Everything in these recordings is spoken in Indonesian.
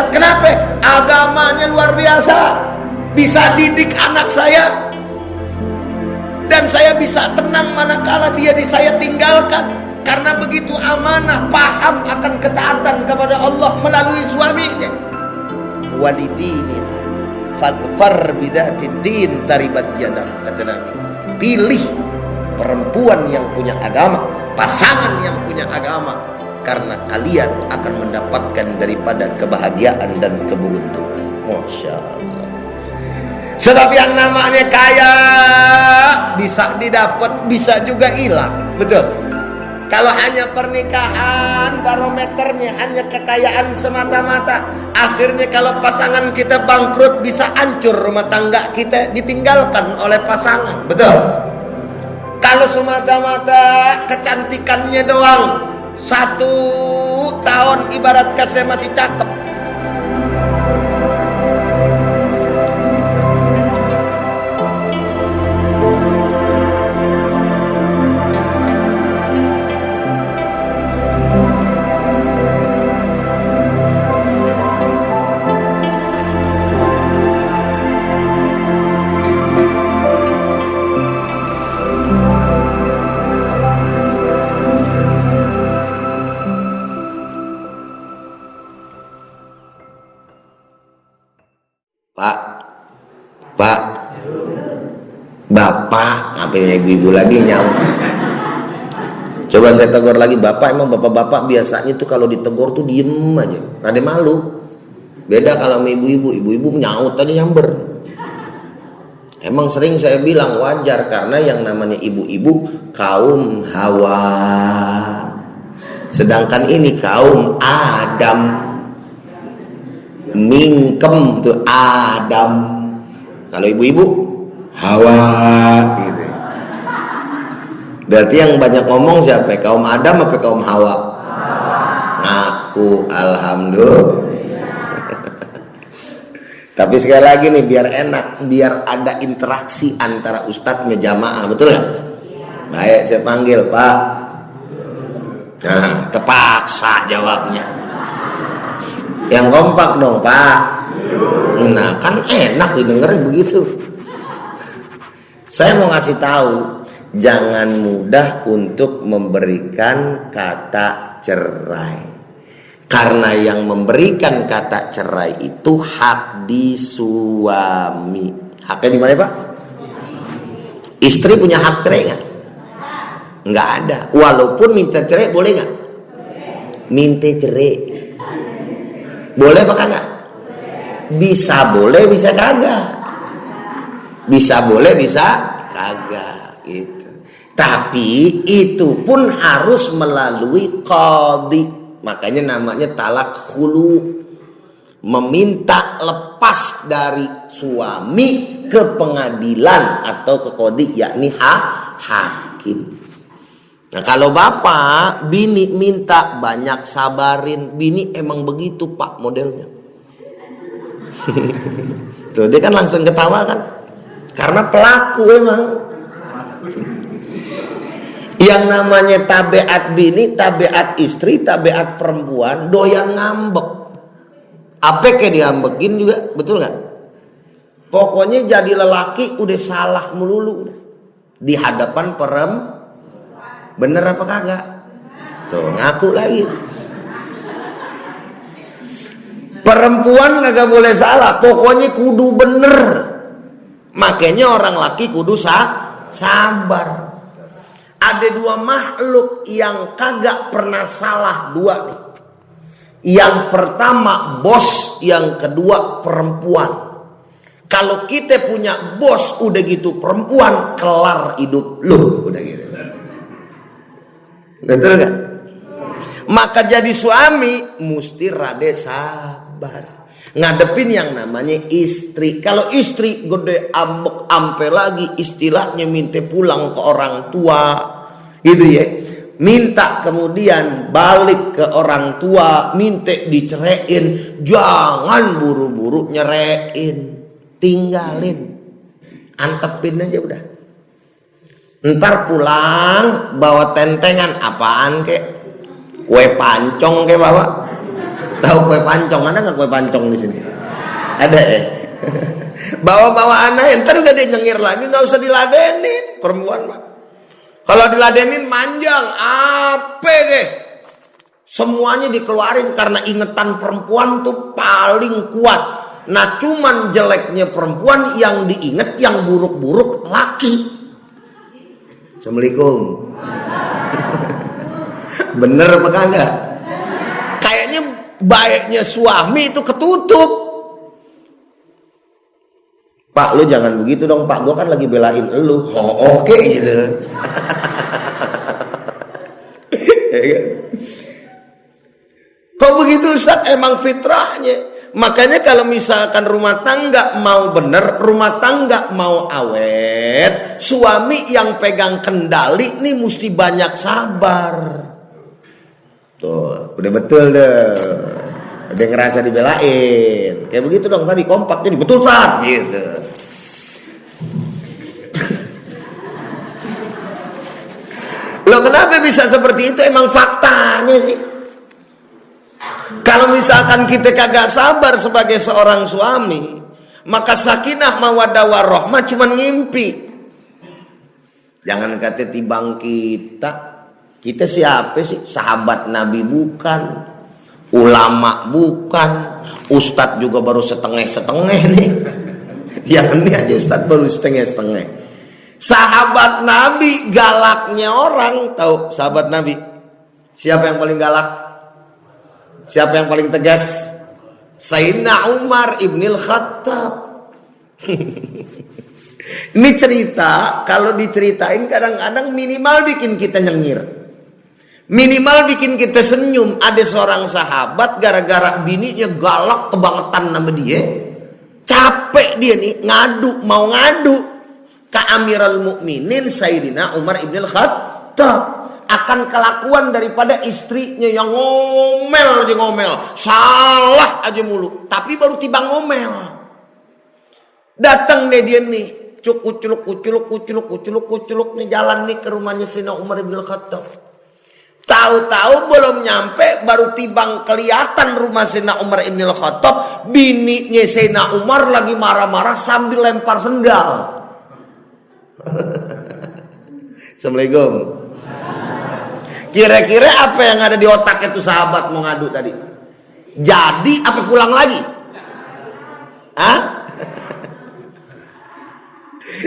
Ustaz. Kenapa? Agamanya luar biasa. Bisa didik anak saya, dan saya bisa tenang manakala dia saya tinggalkan, karena begitu amanah, paham akan ketaatan kepada Allah melalui suaminya. Walidini fadfar bidatid din taribat yadak, kata Nabi. Pilih perempuan yang punya agama, pasangan yang punya agama, karena kalian akan mendapatkan daripada kebahagiaan dan keberuntungan. Masya Allah. Sebab yang namanya kaya bisa didapat, bisa juga hilang. Betul. Kalau hanya pernikahan barometernya hanya kekayaan semata-mata, akhirnya kalau pasangan kita bangkrut bisa hancur rumah tangga kita, ditinggalkan oleh pasangan. Betul. Kalau semata-mata kecantikannya doang, 1 tahun ibaratkan saya masih cakep, Bapak, ngapain ibu-ibu lagi nyaut? Coba saya tegur lagi, Bapak. Emang bapak-bapak biasanya tuh kalau ditegur tuh diem aja, rada malu. Beda kalau sama ibu-ibu, ibu-ibu nyaut aja, nyamber. Emang sering saya bilang wajar, karena yang namanya ibu-ibu kaum Hawa, sedangkan ini kaum Adam. Mingkem tuh Adam, kalau ibu-ibu Hawa gitu. Berarti yang banyak ngomong siapa? Kaum Adam apa kaum Hawa? Ngaku alhamdulillah. Tapi sekali lagi nih, biar enak, biar ada interaksi antara ustadz sama jamaah, betul ya? Baik, saya panggil Pak. Nah, terpaksa jawabnya. Yang kompak dong Pak. Nah, kan enak didengerin begitu. Saya mau ngasih tahu, jangan mudah untuk memberikan kata cerai. Karena yang memberikan kata cerai itu hak di suami. Haknya di mana Pak? Istri punya hak cerai nggak? Nggak ada. Walaupun minta cerai boleh nggak? Minta cerai boleh apa kagak? Bisa boleh, bisa kagak. Bisa boleh, bisa kagak gitu. Tapi itu pun harus melalui qadhi. Makanya namanya talak khulu. Meminta lepas dari suami ke pengadilan atau ke qadhi, yakni hakim. Nah kalau bapak, bini minta banyak sabarin. Bini emang begitu Pak modelnya. Tuh dia kan langsung ketawa kan, karena pelaku emang. Yang namanya tabiat bini, tabiat istri, tabiat perempuan doyan ngambek. Apa kayak diambekin juga, betul nggak? Pokoknya jadi lelaki udah salah melulu di hadapan perempuan. Bener apa kagak? Tuh ngaku lagi. Perempuan kagak boleh salah, pokoknya kudu bener. Makanya orang laki kudu sabar. Ada 2 makhluk yang kagak pernah salah, 2 nih. Yang pertama bos, yang kedua perempuan. Kalau kita punya bos udah gitu perempuan, kelar hidup lu, udah gitu. Betul gak? Maka jadi suami mesti rada sabar ngadepin yang namanya istri. Kalau istri gede ambek ampe lagi, istilahnya minta pulang ke orang tua gitu ya, minta kemudian balik ke orang tua, minta diceraiin. Jangan buru-buru nyeraiin, tinggalin, antepin aja udah. Ntar pulang bawa tentengan apaan kek, kue pancong kek bawa, Tahu kue pancong? Ada nggak kue pancong di sini? Ada ya. Bawa-bawa anak, ntar juga dia nyengir lagi, nggak usah diladenin perempuan mah. Kalau diladenin manjang, apa deh? Semuanya dikeluarin karena ingetan perempuan tuh paling kuat. Nah cuman jeleknya perempuan yang diinget, yang buruk-buruk laki. Assalamualaikum. Bener apa kagak? Kayaknya baiknya suami itu ketutup. Pak, lu jangan begitu dong Pak, gua kan lagi belain lu. Oh, oke gitu. Kok begitu Ustaz? Emang fitrahnya. Makanya kalau misalkan rumah tangga mau bener, rumah tangga mau awet, suami yang pegang kendali nih mesti banyak sabar. Tuh, udah betul deh. Udah ngerasa dibelain. Kayak begitu dong tadi, kompak jadi betul saat gitu. Loh kenapa bisa seperti itu? Emang faktanya sih. Kalau misalkan kita kagak sabar sebagai seorang suami, maka sakinah mawaddah warahmah cuman ngimpi. Jangan kata tibang kita. Kita siapa sih? Sahabat Nabi bukan, ulama bukan, ustadz juga baru setengah-setengah nih. Yang ini aja ustadz baru setengah-setengah. Sahabat Nabi galaknya orang. Tahu sahabat Nabi siapa yang paling galak? Siapa yang paling tegas? Sayyidina Umar ibnil Khattab. Ini cerita, kalau diceritain kadang-kadang minimal bikin kita nyengir, minimal bikin kita senyum. Ada seorang sahabat gara-gara bininya galak kebangetan sama dia, capek dia nih mau ngadu ke Amirul Mukminin Sayyidina Umar ibnil Khattab akan kelakuan daripada istrinya yang ngomel aja ngomel, salah aja mulu, tapi baru tiba ngomel. Datang deh dia nih, kuculuk nih jalan nih ke rumahnya Sayyidina Umar ibnil Khattab. Tahu-tahu belum nyampe baru tibang kelihatan rumah Sayyidina Umar ibnil Khattab, bininya Sayyidina Umar lagi marah-marah sambil lempar sendal. Assalamualaikum. Kira-kira apa yang ada di otak itu sahabat mau ngadu tadi? Jadi apa pulang lagi? Hah?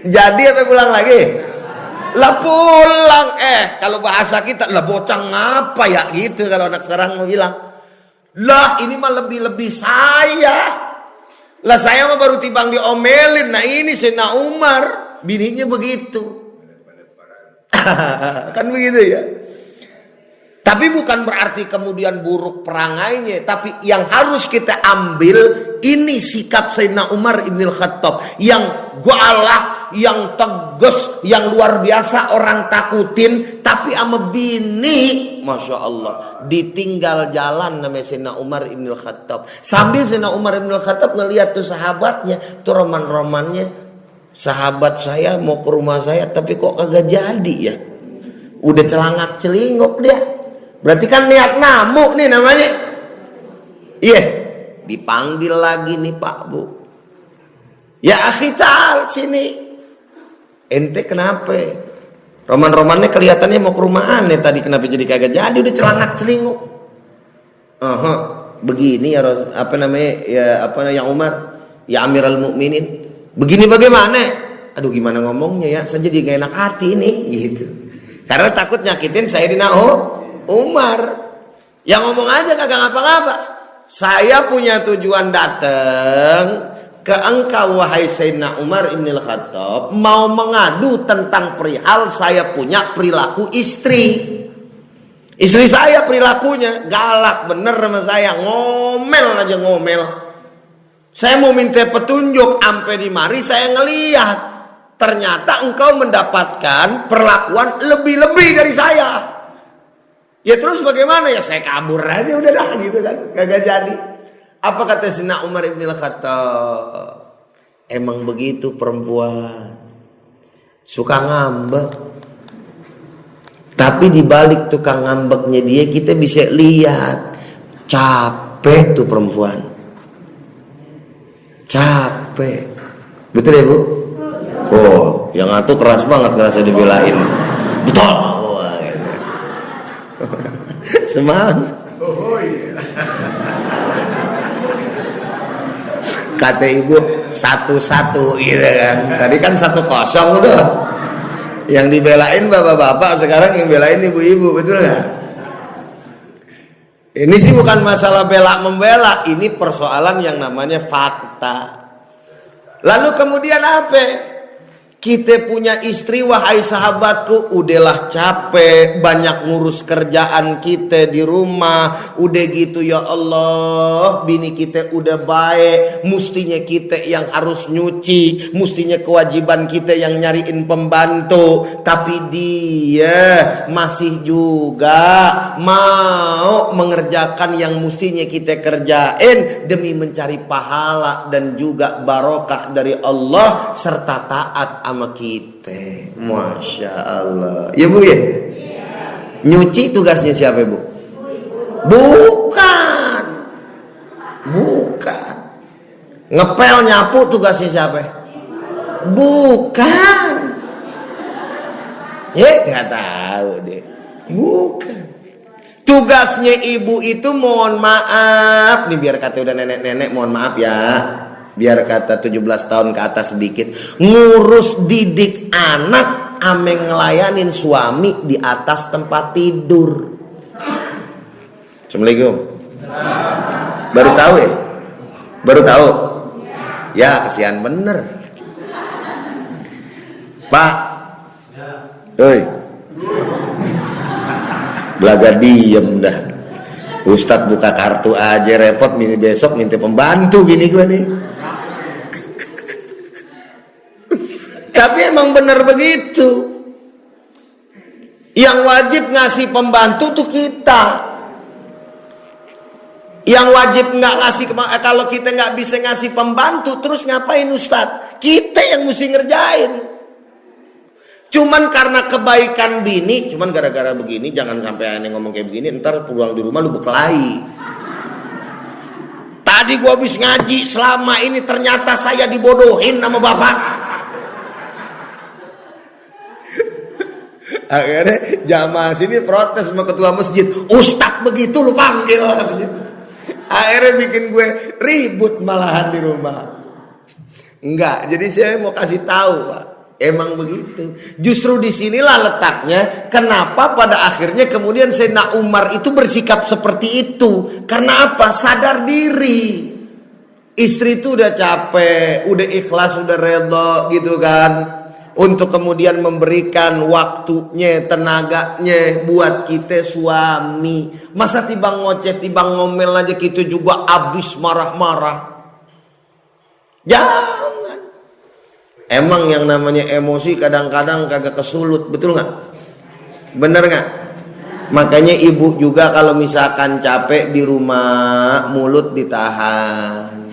Jadi apa pulang lagi? Lah pulang. Kalau bahasa kita lah bocah ngapa ya gitu kalau anak sekarang mau bilang. Lah ini mah lebih-lebih saya. Lah saya mah baru tibang diomelin. Nah ini Sayyidina Umar bininya begitu. Kan begitu ya. Tapi bukan berarti kemudian buruk perangainya. Tapi yang harus kita ambil, ini sikap Sayyidina Umar ibnil Khattab yang galak, yang tegas, yang luar biasa orang takutin. Tapi sama bini, Masya Allah, ditinggal jalan namanya Sayyidina Umar ibnil Khattab. Sambil Sayyidina Umar ibnil Khattab ngeliat tuh sahabatnya, tuh roman-romannya, sahabat saya mau ke rumah saya tapi kok kagak jadi ya. Udah celangak celinguk dia. Berarti kan niat ngamuk nih namanya. Iya, dipanggil lagi nih Pak Bu. Ya akhi tal sini. Ente kenapa? Roman-romannya kelihatannya mau ke rumah aneh tadi, kenapa jadi kagak jadi? Udah celangak celinguk. Begini ya apa namanya? Ya apa yang Umar? Ya Amirul Mukminin. Begini bagaimana? Aduh gimana ngomongnya ya? Saya jadi gak enak hati nih gitu. Karena takut nyakitin Sayyidina Umar. Yang ngomong aja kagak ngapa-ngapa. Saya punya tujuan datang ke engkau wahai Sayyidina Umar ibnil Khattab, mau mengadu tentang perihal saya punya perilaku istri. Istri saya perilakunya galak bener sama saya, ngomel aja ngomel. Saya mau minta petunjuk, sampai di mari saya ngelihat ternyata engkau mendapatkan perlakuan lebih-lebih dari saya. Ya terus bagaimana ya, saya kabur aja udah dah gitu kan, kagak jadi. Apa kata Sayyidina Umar ibnil Khattab? Emang begitu perempuan, suka ngambek. Tapi di balik tukang ngambeknya dia kita bisa lihat capek Capek tuh perempuan. Capek. Betul ya Bu? Oh, yang atuh keras banget ngerasa dibelain. Betul. Wah, gitu. Semangat. Oh iya. Kata ibu 1-1 gitu kan. Tadi kan 1-0 tuh. Yang dibelain bapak-bapak, sekarang yang belain ibu-ibu, betul nggak? Ini sih bukan masalah bela membela, ini persoalan yang namanya fakta. Lalu kemudian apa? Kita punya istri, wahai sahabatku, udahlah capek, banyak ngurus kerjaan kita di rumah. Udah gitu ya Allah, bini kita udah baik, mustinya kita yang harus nyuci, mustinya kewajiban kita yang nyariin pembantu. Tapi dia masih juga mau mengerjakan yang mustinya kita kerjain demi mencari pahala dan juga barokah dari Allah serta taat sama kita. Masya Allah. Ya Bu ya? Nyuci tugasnya siapa Bu? Bukan. Ngepel nyapu tugasnya siapa? Bukan. Ya nggak tahu deh. Bukan. Tugasnya ibu itu mohon maaf nih, biar kata udah nenek-nenek mohon maaf ya. Biar kata 17 tahun ke atas sedikit, ngurus didik anak ame ngelayanin suami di atas tempat tidur. Assalamualaikum. Baru tahu ya? Baru tahu? Ya kasihan bener Pak. Oi, belaga diem dah. Ustadz buka kartu aja repot, besok minta pembantu bini gue nih. Tapi emang bener begitu. Yang wajib ngasih pembantu tuh kita. Yang wajib nggak ngasih, kalau kita nggak bisa ngasih pembantu, terus ngapain Ustadz? Kita yang mesti ngerjain. Cuman karena kebaikan bini, cuman gara-gara begini, jangan sampai aneh ngomong kayak begini, ntar pulang di rumah lu berkelahi. Tadi gua habis ngaji, selama ini ternyata saya dibodohin sama bapak. Akhirnya jamaah sini protes sama ketua masjid, Ustadz begitu lu panggil katanya. Akhirnya bikin gue ribut malahan di rumah. Enggak, jadi saya mau kasih tahu Pak, emang begitu. Justru disinilah letaknya kenapa pada akhirnya kemudian Sayyidina Umar itu bersikap seperti itu. Karena apa? Sadar diri. Istri itu udah capek, udah ikhlas, udah redha gitu kan, untuk kemudian memberikan waktunya, tenaganya buat kita suami. Masa tibang ngoceh, tibang ngomel aja gitu juga abis marah-marah. Jangan. Emang yang namanya emosi kadang-kadang kagak kesulut, betul nggak? Bener nggak? Makanya ibu juga kalau misalkan capek di rumah, mulut ditahan.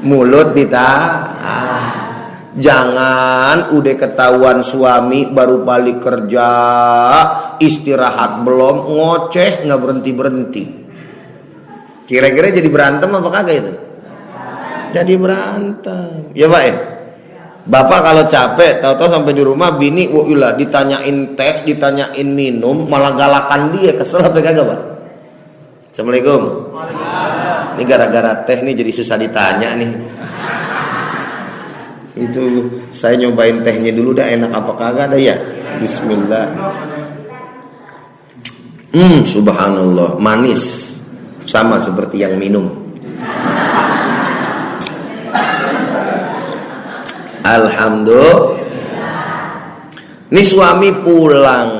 Mulut ditahan. Jangan udah ketahuan suami baru balik kerja, istirahat belum, ngoceh nggak berhenti. Kira-kira jadi berantem apa kagak itu? Jadi berantem. Ya Pak ya. Bapak kalau capek, tahu-tahu sampai di rumah bini, wah ditanyain teh, ditanyain minum, malah galakan dia, kesel apa kagak Pak? Assalamualaikum. Ini gara-gara teh nih jadi susah ditanya nih. Itu saya nyobain tehnya dulu dah, enak apa kagak dah ya. Bismillah. Subhanallah, manis sama seperti yang minum. Alhamdulillah. Ini suami pulang,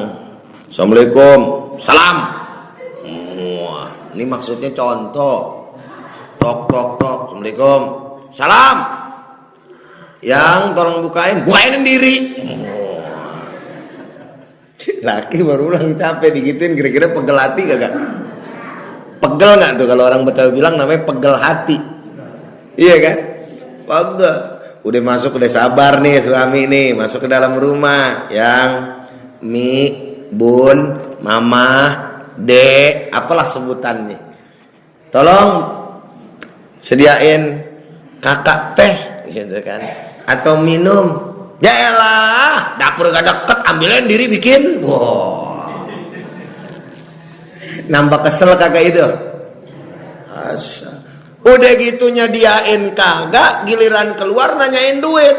Assalamualaikum, salam. Wah, ini maksudnya contoh. Tok, Assalamualaikum, salam. Yang tolong bukain sendiri. Laki baru ulang capek digituin, kira-kira pegel hati kagak? Pegel nggak tuh kalau orang Betawi bilang namanya pegel hati. Iya kan? Pegel. Udah masuk, udah sabar nih suami nih, masuk ke dalam rumah yang Mi, Bun, Mama, Dek, apalah sebutannya. tolong sediain kakak teh gitu kan, atau minum. Ya elah, dapur gak deket, ambilin diri bikin. Wow, nambah kesel kagak itu? Asa. Udah gitu nyediain kagak, giliran keluar nanyain duit.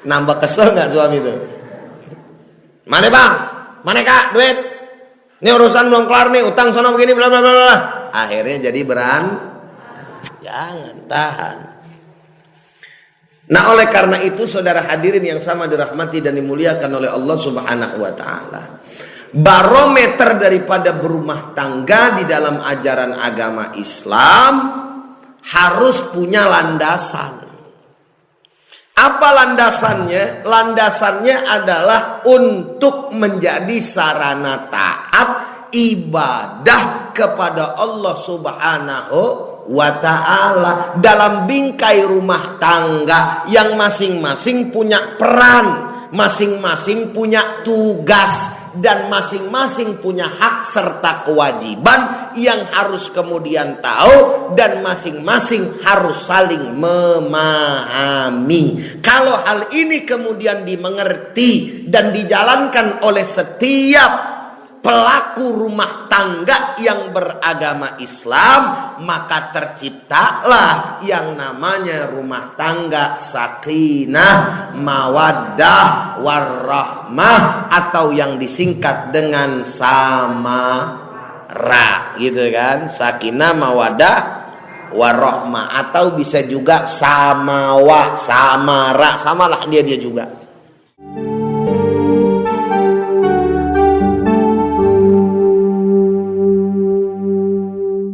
Nambah kesel gak suami itu? Mana bang? Mana kak duit? Ini urusan belum kelar nih, utang sono begini bla bla bla bla. Akhirnya jadi jangan tahan. Nah, oleh karena itu saudara hadirin yang sama dirahmati dan dimuliakan oleh Allah Subhanahu wa taala, barometer daripada berumah tangga di dalam ajaran agama Islam harus punya landasan. Apa landasannya? Landasannya adalah untuk menjadi sarana taat ibadah kepada Allah Subhanahu wa ta'ala dalam bingkai rumah tangga yang masing-masing punya peran, masing-masing punya tugas, dan masing-masing punya hak serta kewajiban yang harus kemudian tahu dan masing-masing harus saling memahami. Kalau hal ini kemudian dimengerti dan dijalankan oleh setiap pelaku rumah tangga yang beragama Islam, maka terciptalah yang namanya rumah tangga sakinah, mawaddah, warahmah, atau yang disingkat dengan samara, gitu kan? Sakinah, mawaddah, warahmah, atau bisa juga samawa, samara, samalah dia juga.